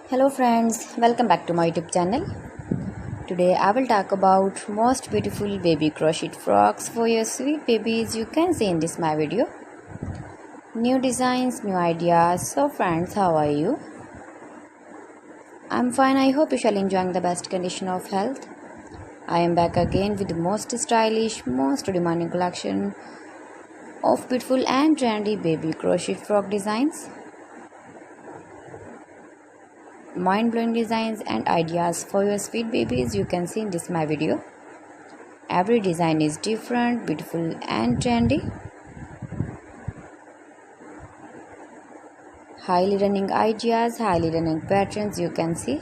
Hello friends, welcome back to my YouTube channel. Today I will talk about most beautiful baby crocheted frocks for your sweet babies. You can see in this my video. New designs, new ideas. So friends, how are you? I'm fine. I hope you shall enjoying the best condition of health. I am back again with the most stylish, most demanding collection of beautiful and trendy baby crochet frock designs. Mind-blowing designs and ideas for your sweet babies you can see in this my video. Every design is different, beautiful and trendy. Highly running ideas, highly running patterns you can see.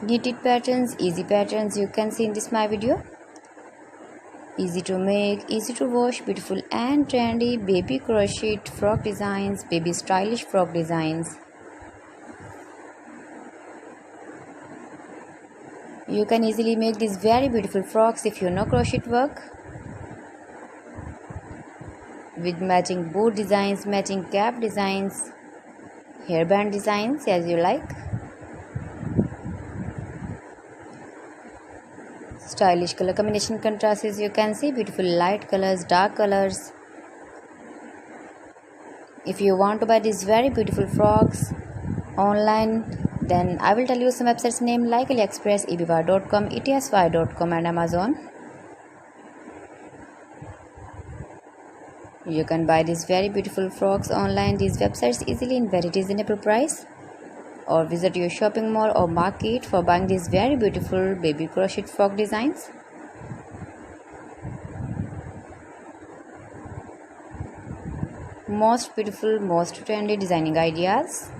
Knitted patterns, easy patterns you can see in this my video. Easy to make, easy to wash, beautiful and trendy baby crochet frock designs, baby stylish frock designs. You can easily make these very beautiful frocks if you know crochet work. With matching boot designs, matching cap designs, hairband designs as you like. Stylish color combination contrasts you can see, beautiful light colors, dark colors. If you want to buy these very beautiful frocks online, then I will tell you some websites name like AliExpress, eBay.com, etsy.com and Amazon. You can buy these very beautiful frocks online, these websites easily in very reasonable price. Or visit your shopping mall or market for buying these very beautiful baby crochet frock designs. Most beautiful, most trendy designing ideas.